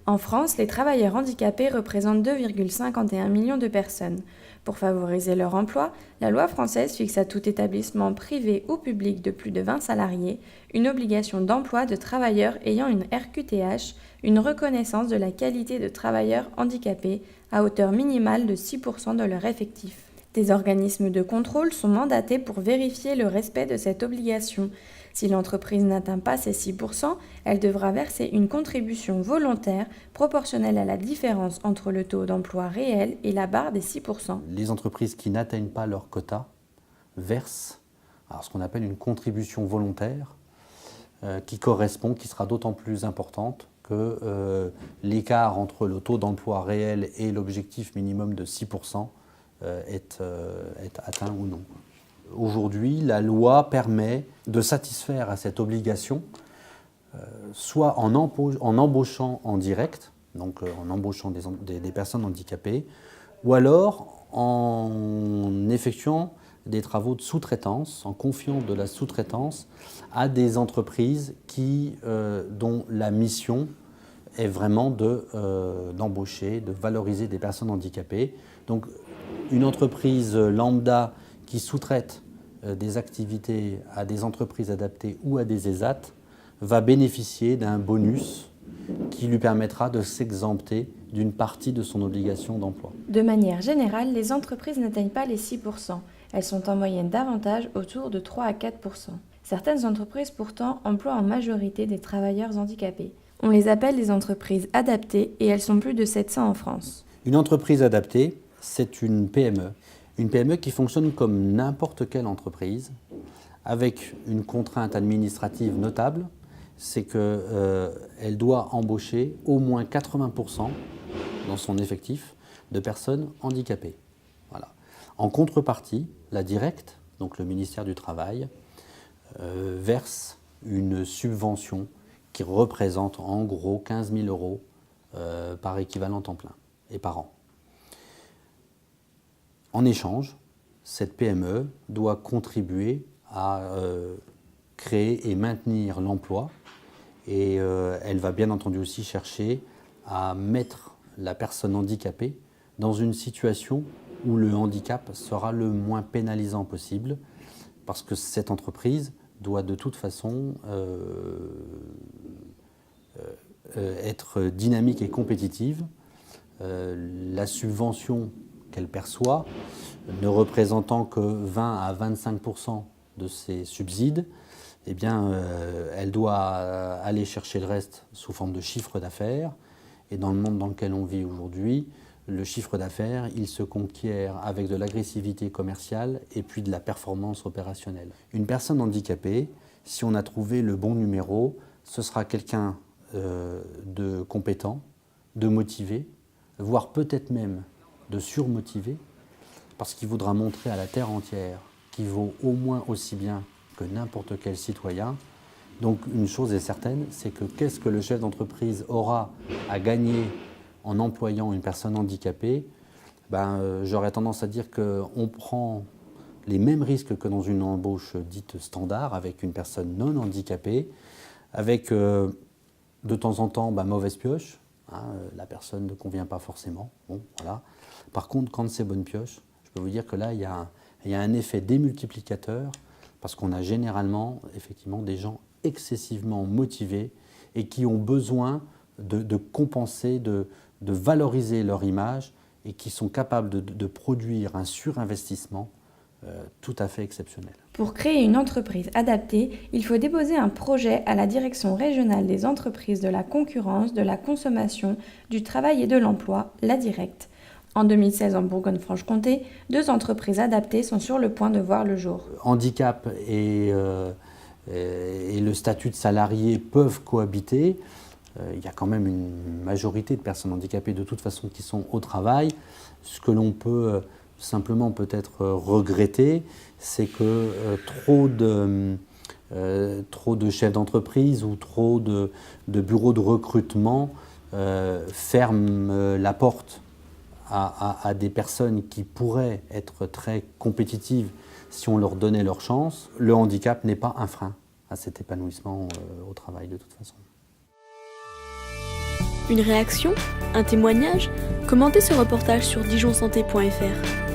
En France, les travailleurs handicapés représentent 2,51 millions de personnes. Pour favoriser leur emploi, la loi française fixe à tout établissement privé ou public de plus de 20 salariés une obligation d'emploi de travailleurs ayant une RQTH, une reconnaissance de la qualité de travailleur handicapé à hauteur minimale de 6% de leur effectif. Des organismes de contrôle sont mandatés pour vérifier le respect de cette obligation. Si l'entreprise n'atteint pas ces 6%, elle devra verser une contribution volontaire proportionnelle à la différence entre le taux d'emploi réel et la barre des 6%. Les entreprises qui n'atteignent pas leur quota versent ce qu'on appelle une contribution volontaire qui sera d'autant plus importante que l'écart entre le taux d'emploi réel et l'objectif minimum de 6% est atteint ou non. Aujourd'hui, la loi permet de satisfaire à cette obligation, soit en embauchant en direct, donc en embauchant des personnes handicapées, ou alors en effectuant des travaux de sous-traitance, en confiant de la sous-traitance à des entreprises dont la mission est vraiment d'embaucher, de valoriser des personnes handicapées. Donc une entreprise lambda qui sous-traite des activités à des entreprises adaptées ou à des ESAT va bénéficier d'un bonus qui lui permettra de s'exempter d'une partie de son obligation d'emploi. De manière générale, les entreprises n'atteignent pas les 6%. Elles sont en moyenne davantage autour de 3 à 4%. Certaines entreprises pourtant emploient en majorité des travailleurs handicapés. On les appelle les entreprises adaptées et elles sont plus de 700 en France. Une entreprise adaptée, c'est une PME. Une PME qui fonctionne comme n'importe quelle entreprise, avec une contrainte administrative notable, c'est qu'elle doit embaucher au moins 80% dans son effectif de personnes handicapées. Voilà. En contrepartie, la directe, donc le ministère du Travail, verse une subvention qui représente en gros 15 000 euros par équivalent temps plein et par an. En échange, cette PME doit contribuer à créer et maintenir l'emploi et elle va bien entendu aussi chercher à mettre la personne handicapée dans une situation où le handicap sera le moins pénalisant possible parce que cette entreprise doit de toute façon être dynamique et compétitive. La subvention qu'elle perçoit, ne représentant que 20 à 25% de ses subsides, eh bien, elle doit aller chercher le reste sous forme de chiffre d'affaires. Et dans le monde dans lequel on vit aujourd'hui, le chiffre d'affaires, il se conquiert avec de l'agressivité commerciale et puis de la performance opérationnelle. Une personne handicapée, si on a trouvé le bon numéro, ce sera quelqu'un de compétent, de motivé, voire peut-être même de surmotivé, parce qu'il voudra montrer à la terre entière qu'il vaut au moins aussi bien que n'importe quel citoyen. Donc une chose est certaine, c'est que qu'est-ce que le chef d'entreprise aura à gagner en employant une personne handicapée? J'aurais tendance à dire qu'on prend les mêmes risques que dans une embauche dite standard avec une personne non handicapée, avec de temps en temps mauvaise pioche, la personne ne convient pas forcément. Bon, voilà. Par contre, quand c'est bonne pioche, je peux vous dire que là, il y a un effet démultiplicateur parce qu'on a généralement effectivement des gens excessivement motivés et qui ont besoin de compenser, de valoriser leur image et qui sont capables de produire un surinvestissement tout à fait exceptionnel. Pour créer une entreprise adaptée, il faut déposer un projet à la Direction régionale des entreprises de la concurrence, de la consommation, du travail et de l'emploi, la Directe. En 2016, en Bourgogne-Franche-Comté, 2 entreprises adaptées sont sur le point de voir le jour. Handicap et le statut de salarié peuvent cohabiter. Il y a quand même une majorité de personnes handicapées de toute façon qui sont au travail. Ce que l'on peut simplement peut-être regretter, c'est que trop de chefs d'entreprise ou trop de bureaux de recrutement ferment la porte à des personnes qui pourraient être très compétitives si on leur donnait leur chance. Le handicap n'est pas un frein à cet épanouissement au travail de toute façon. Une réaction? Un témoignage? Commentez ce reportage sur dijonsanté.fr.